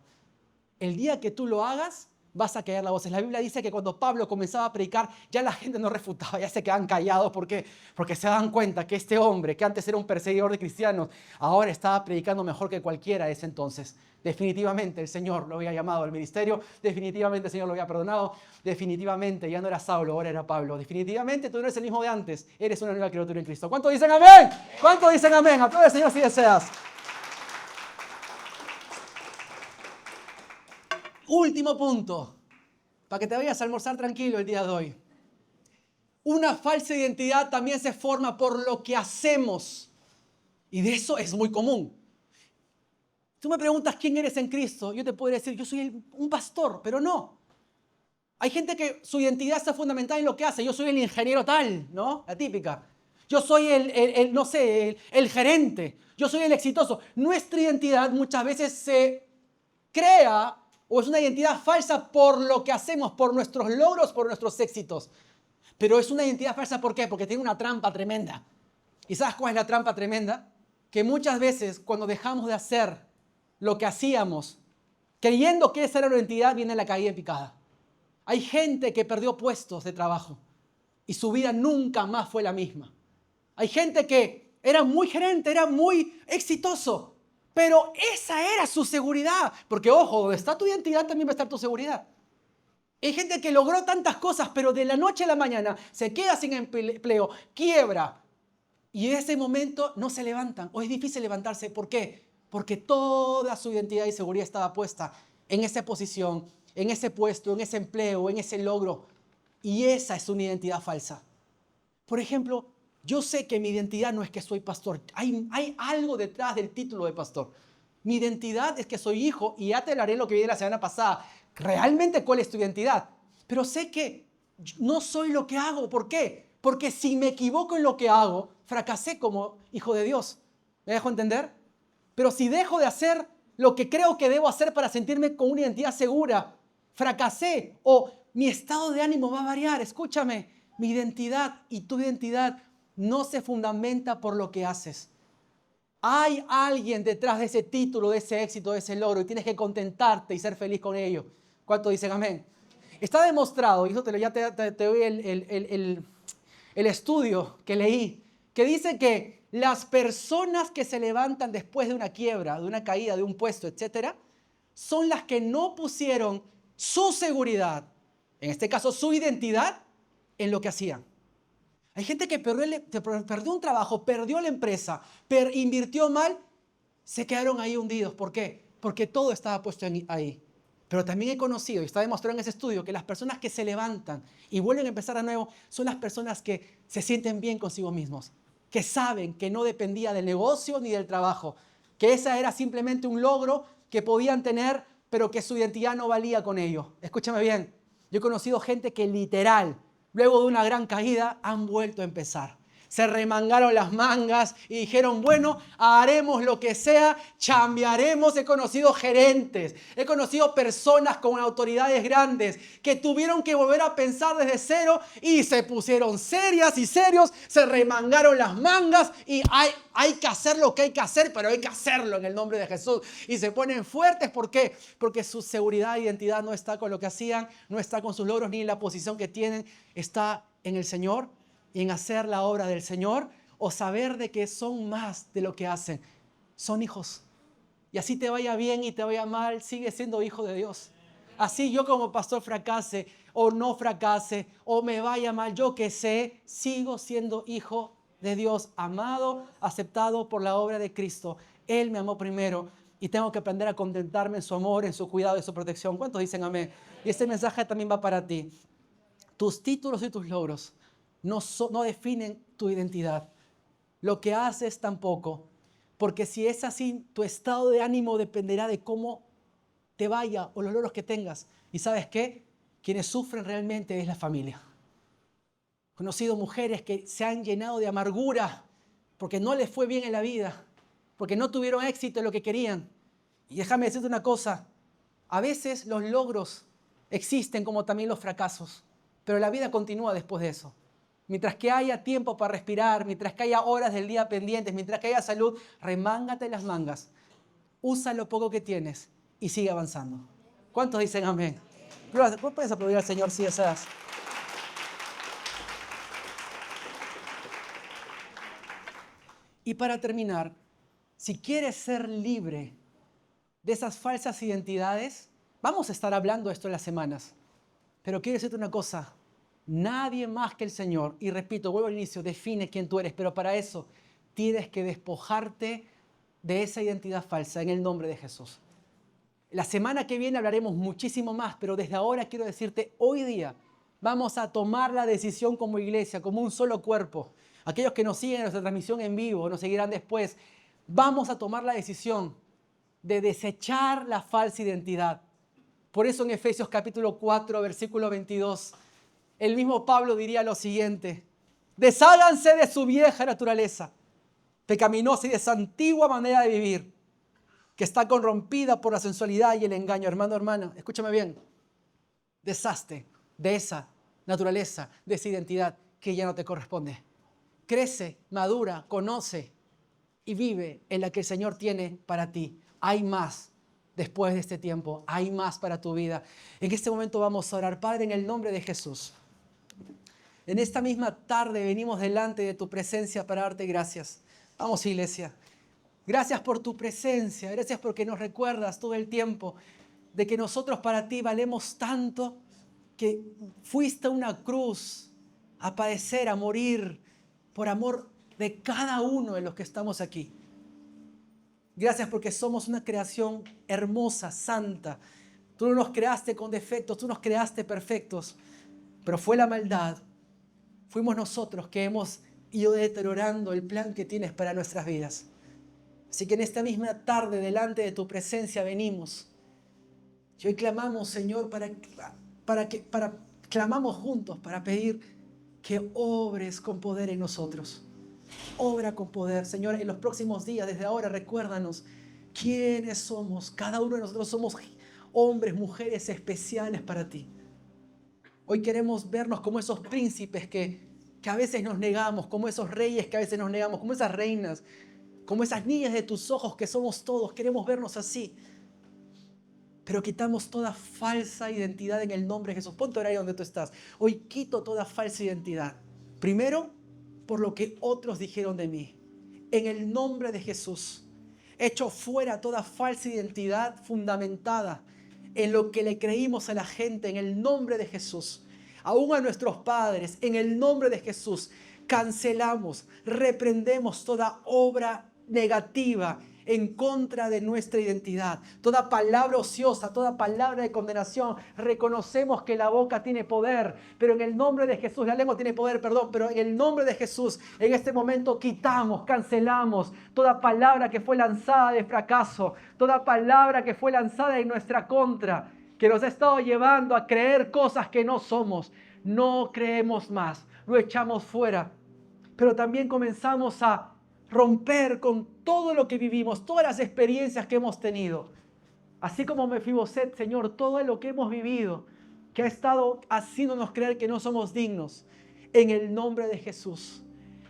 El día que tú lo hagas, vas a callar la voz. La Biblia dice que cuando Pablo comenzaba a predicar, ya la gente no refutaba, ya se quedaban callados. ¿Por qué? Porque se dan cuenta que este hombre, que antes era un perseguidor de cristianos, ahora estaba predicando mejor que cualquiera de ese entonces. Definitivamente el Señor lo había llamado al ministerio, definitivamente el Señor lo había perdonado, definitivamente ya no era Saulo, ahora era Pablo. Definitivamente tú no eres el mismo de antes, eres una nueva criatura en Cristo. ¿Cuántos dicen amén? ¿Cuántos dicen amén? Aplaude al Señor si deseas. Último punto, para que te vayas a almorzar tranquilo el día de hoy. Una falsa identidad también se forma por lo que hacemos. Y de eso es muy común. Tú me preguntas quién eres en Cristo, yo te podría decir, yo soy un pastor, pero no. Hay gente que su identidad está fundamentada en lo que hace. Yo soy el ingeniero tal, ¿no? La típica. Yo soy el gerente. Yo soy el exitoso. Nuestra identidad muchas veces se crea o es una identidad falsa por lo que hacemos, por nuestros logros, por nuestros éxitos. Pero es una identidad falsa, ¿por qué? Porque tiene una trampa tremenda. ¿Y sabes cuál es la trampa tremenda? Que muchas veces cuando dejamos de hacer lo que hacíamos, creyendo que esa era la identidad, viene la caída en picada. Hay gente que perdió puestos de trabajo y su vida nunca más fue la misma. Hay gente que era muy gerente, era muy exitoso, pero esa era su seguridad. Porque, ojo, donde está tu identidad también va a estar tu seguridad. Hay gente que logró tantas cosas, pero de la noche a la mañana se queda sin empleo, quiebra. Y en ese momento no se levantan, o es difícil levantarse. ¿Por qué? Porque toda su identidad y seguridad estaba puesta en esa posición, en ese puesto, en ese empleo, en ese logro. Y esa es una identidad falsa. Por ejemplo, yo sé que mi identidad no es que soy pastor. Hay algo detrás del título de pastor. Mi identidad es que soy hijo y ya te hablaré lo que vi la semana pasada. Realmente, ¿cuál es tu identidad? Pero sé que no soy lo que hago. ¿Por qué? Porque si me equivoco en lo que hago, fracasé como hijo de Dios. ¿Me dejo entender? Pero si dejo de hacer lo que creo que debo hacer para sentirme con una identidad segura, fracasé o mi estado de ánimo va a variar. Escúchame, mi identidad y tu identidad no se fundamenta por lo que haces. Hay alguien detrás de ese título, de ese éxito, de ese logro y tienes que contentarte y ser feliz con ello. ¿Cuántos dicen amén? Está demostrado, y eso ya te doy el estudio que leí, que dice que las personas que se levantan después de una quiebra, de una caída, de un puesto, etcétera, son las que no pusieron su seguridad, en este caso su identidad, en lo que hacían. Hay gente que perdió un trabajo, perdió la empresa, invirtió mal, se quedaron ahí hundidos. ¿Por qué? Porque todo estaba puesto ahí. Pero también he conocido, y está demostrado en ese estudio, que las personas que se levantan y vuelven a empezar de nuevo son las personas que se sienten bien consigo mismos, que saben que no dependía del negocio ni del trabajo, que esa era simplemente un logro que podían tener, pero que su identidad no valía con ello. Escúchame bien, yo he conocido gente que literal, luego de una gran caída, han vuelto a empezar. Se remangaron las mangas y dijeron, bueno, haremos lo que sea, chambearemos. He conocido gerentes, he conocido personas con autoridades grandes que tuvieron que volver a pensar desde cero y se pusieron serias y serios, se remangaron las mangas y hay que hacer lo que hay que hacer, pero hay que hacerlo en el nombre de Jesús. Y se ponen fuertes, ¿por qué? Porque su seguridad e identidad no está con lo que hacían, no está con sus logros ni en la posición que tienen, está en el Señor. Y en hacer la obra del Señor o saber de que son más de lo que hacen. Son hijos. Y así te vaya bien y te vaya mal, sigue siendo hijo de Dios. Así yo como pastor fracase o no fracase o me vaya mal, yo que sé, sigo siendo hijo de Dios, amado, aceptado por la obra de Cristo. Él me amó primero y tengo que aprender a contentarme en su amor, en su cuidado y su protección. ¿Cuántos dicen amén? Y este mensaje también va para ti. Tus títulos y tus logros no definen tu identidad. Lo que haces tampoco. Porque si es así, tu estado de ánimo dependerá de cómo te vaya o los logros que tengas. ¿Y sabes qué? Quienes sufren realmente es la familia. He conocido mujeres que se han llenado de amargura porque no les fue bien en la vida, porque no tuvieron éxito en lo que querían. Y déjame decirte una cosa, a veces los logros existen como también los fracasos, pero la vida continúa después de eso. Mientras que haya tiempo para respirar, mientras que haya horas del día pendientes, mientras que haya salud, remángate las mangas. Usa lo poco que tienes y sigue avanzando. ¿Cuántos dicen amén? ¿Vos puedes aplaudir al Señor si deseas? Y para terminar, si quieres ser libre de esas falsas identidades, vamos a estar hablando de esto en las semanas. Pero quiero decirte una cosa. Nadie más que el Señor, y repito, vuelvo al inicio, define quién tú eres, pero para eso tienes que despojarte de esa identidad falsa en el nombre de Jesús. La semana que viene hablaremos muchísimo más, pero desde ahora quiero decirte, hoy día vamos a tomar la decisión como iglesia, como un solo cuerpo. Aquellos que nos siguen en nuestra transmisión en vivo, nos seguirán después, vamos a tomar la decisión de desechar la falsa identidad. Por eso en Efesios capítulo 4, versículo 22, el mismo Pablo diría lo siguiente: desháganse de su vieja naturaleza, pecaminosa y de esa antigua manera de vivir, que está corrompida por la sensualidad y el engaño. Hermano, hermana, escúchame bien. Deshazte de esa naturaleza, de esa identidad que ya no te corresponde. Crece, madura, conoce y vive en la que el Señor tiene para ti. Hay más. Después de este tiempo, hay más para tu vida. En este momento vamos a orar. Padre, en el nombre de Jesús. En esta misma tarde venimos delante de tu presencia para darte gracias. Vamos, iglesia. Gracias por tu presencia. Gracias porque nos recuerdas todo el tiempo de que nosotros para ti valemos tanto, que fuiste a una cruz a padecer, a morir por amor de cada uno de los que estamos aquí. Gracias porque somos una creación hermosa, santa. Tú no nos creaste con defectos, tú nos creaste perfectos, pero fue la maldad. Fuimos nosotros que hemos ido deteriorando el plan que tienes para nuestras vidas. Así que en esta misma tarde, delante de tu presencia, venimos. Y hoy clamamos, Señor, clamamos juntos para pedir que obres con poder en nosotros. Obra con poder, Señor, en los próximos días, desde ahora, recuérdanos quiénes somos. Cada uno de nosotros somos hombres, mujeres especiales para ti. Hoy queremos vernos como esos príncipes que a veces nos negamos, como esos reyes que a veces nos negamos, como esas reinas, como esas niñas de tus ojos que somos todos. Queremos vernos así. Pero quitamos toda falsa identidad en el nombre de Jesús. Ponte ahí donde tú estás. Hoy quito toda falsa identidad. Primero, por lo que otros dijeron de mí. En el nombre de Jesús, echo fuera toda falsa identidad fundamentada en lo que le creímos a la gente, en el nombre de Jesús. Aún a nuestros padres, en el nombre de Jesús, cancelamos, reprendemos toda obra negativa en contra de nuestra identidad. Toda palabra ociosa, toda palabra de condenación, reconocemos que la boca tiene poder, pero en el nombre de Jesús, la lengua tiene poder, perdón, pero en el nombre de Jesús, en este momento quitamos, cancelamos toda palabra que fue lanzada de fracaso, toda palabra que fue lanzada en nuestra contra, que nos ha estado llevando a creer cosas que no somos. No creemos más, lo echamos fuera. Pero también comenzamos a romper con todo lo que vivimos, todas las experiencias que hemos tenido. Así como Mefiboset, Señor, todo lo que hemos vivido, que ha estado haciéndonos creer que no somos dignos. En el nombre de Jesús,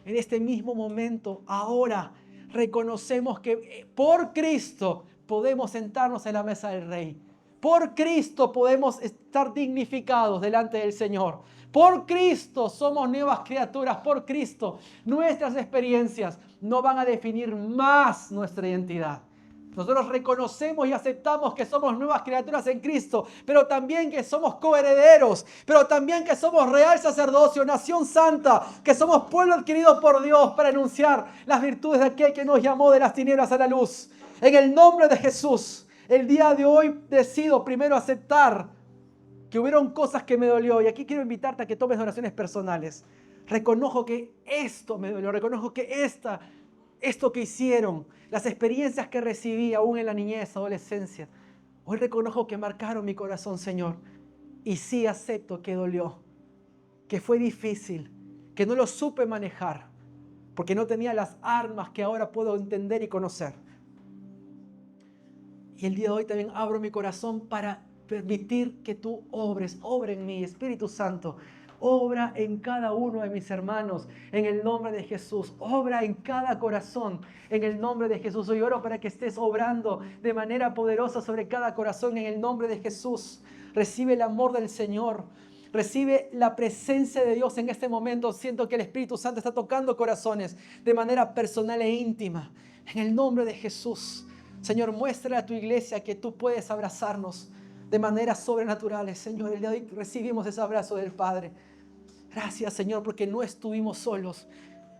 en este mismo momento, ahora reconocemos que por Cristo podemos sentarnos en la mesa del Rey. Por Cristo podemos estar dignificados delante del Señor. Por Cristo somos nuevas criaturas. Por Cristo nuestras experiencias no van a definir más nuestra identidad. Nosotros reconocemos y aceptamos que somos nuevas criaturas en Cristo, pero también que somos coherederos, pero también que somos real sacerdocio, nación santa, que somos pueblo adquirido por Dios para anunciar las virtudes de aquel que nos llamó de las tinieblas a la luz. En el nombre de Jesús. El día de hoy decido primero aceptar que hubieron cosas que me dolió. Y aquí quiero invitarte a que tomes oraciones personales. Reconozco que esto me dolió. Reconozco que esto que hicieron, las experiencias que recibí aún en la niñez, adolescencia, hoy reconozco que marcaron mi corazón, Señor. Y sí acepto que dolió, que fue difícil, que no lo supe manejar, porque no tenía las armas que ahora puedo entender y conocer. Y el día de hoy también abro mi corazón para permitir que tú obra en mí, Espíritu Santo. Obra en cada uno de mis hermanos, en el nombre de Jesús. Obra en cada corazón, en el nombre de Jesús. Hoy oro para que estés obrando de manera poderosa sobre cada corazón, en el nombre de Jesús. Recibe el amor del Señor. Recibe la presencia de Dios en este momento. Siento que el Espíritu Santo está tocando corazones de manera personal e íntima. En el nombre de Jesús. Señor, muéstrale a tu iglesia que tú puedes abrazarnos de maneras sobrenaturales. Señor, el día de hoy recibimos ese abrazo del Padre. Gracias, Señor, porque no estuvimos solos.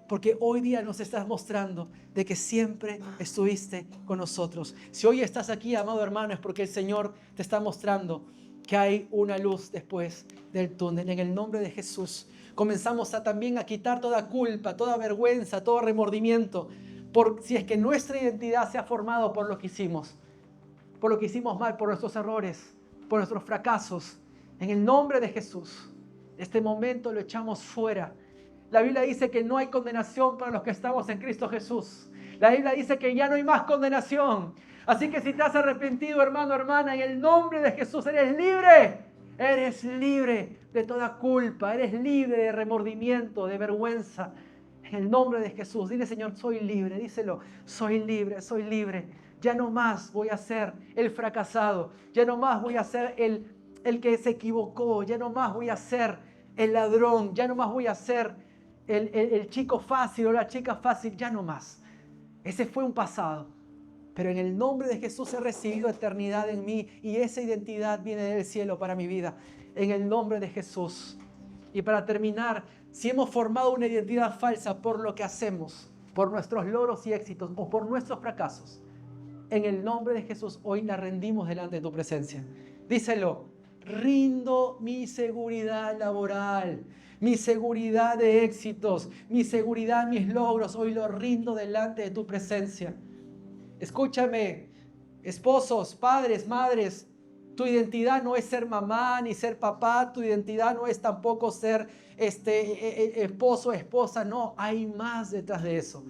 Porque hoy día nos estás mostrando de que siempre estuviste con nosotros. Si hoy estás aquí, amado hermano, es porque el Señor te está mostrando que hay una luz después del túnel. En el nombre de Jesús, comenzamos también a quitar toda culpa, toda vergüenza, todo remordimiento. Por si es que nuestra identidad se ha formado por lo que hicimos mal, por nuestros errores, por nuestros fracasos. En el nombre de Jesús, este momento lo echamos fuera. La Biblia dice que no hay condenación para los que estamos en Cristo Jesús. La Biblia dice que ya no hay más condenación. Así que si te has arrepentido, hermano, hermana, en el nombre de Jesús eres libre. Eres libre de toda culpa, eres libre de remordimiento, de vergüenza. En el nombre de Jesús, dile, Señor, soy libre, díselo, soy libre, soy libre. Ya no más voy a ser el fracasado, ya no más voy a ser el que se equivocó, ya no más voy a ser el ladrón, ya no más voy a ser el chico fácil o la chica fácil, ya no más. Ese fue un pasado, pero en el nombre de Jesús he recibido eternidad en mí y esa identidad viene del cielo para mi vida, en el nombre de Jesús. Y para terminar, si hemos formado una identidad falsa por lo que hacemos, por nuestros logros y éxitos o por nuestros fracasos, en el nombre de Jesús hoy la rendimos delante de tu presencia. Díselo, rindo mi seguridad laboral, mi seguridad de éxitos, mi seguridad, mis logros, hoy lo rindo delante de tu presencia. Escúchame, esposos, padres, madres, tu identidad no es ser mamá ni ser papá, tu identidad no es tampoco ser esposo, esposa, no, hay más detrás de eso.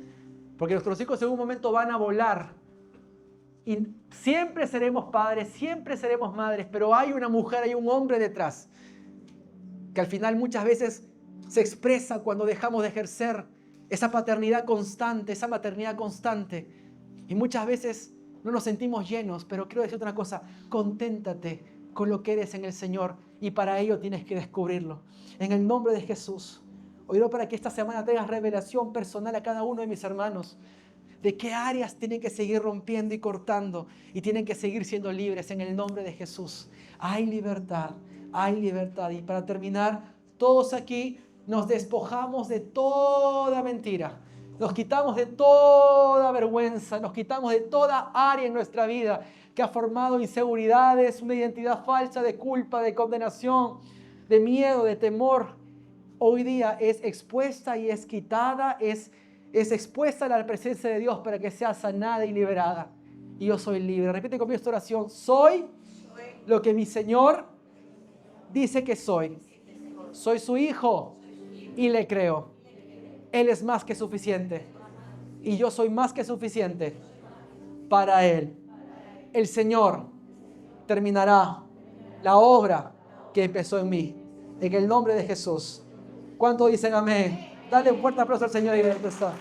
Porque nuestros hijos en un momento van a volar y siempre seremos padres, siempre seremos madres, pero hay una mujer, hay un hombre detrás que al final muchas veces se expresa cuando dejamos de ejercer esa paternidad constante, esa maternidad constante. Y muchas veces no nos sentimos llenos, pero quiero decirte una cosa, conténtate con lo que eres en el Señor y para ello tienes que descubrirlo. En el nombre de Jesús, oro para que esta semana tengas revelación personal a cada uno de mis hermanos, de qué áreas tienen que seguir rompiendo y cortando y tienen que seguir siendo libres en el nombre de Jesús. Hay libertad, hay libertad. Y para terminar, todos aquí nos despojamos de toda mentira. Nos quitamos de toda vergüenza, nos quitamos de toda área en nuestra vida que ha formado inseguridades, una identidad falsa de culpa, de condenación, de miedo, de temor. Hoy día es expuesta y es quitada, es expuesta a la presencia de Dios para que sea sanada y liberada. Y yo soy libre. Repite conmigo esta oración. Soy lo que mi Señor dice que soy. Soy su hijo y le creo. Él es más que suficiente. Y yo soy más que suficiente para Él. El Señor terminará la obra que empezó en mí. En el nombre de Jesús. ¿Cuántos dicen amén? Dale un fuerte aplauso al Señor y a empezar.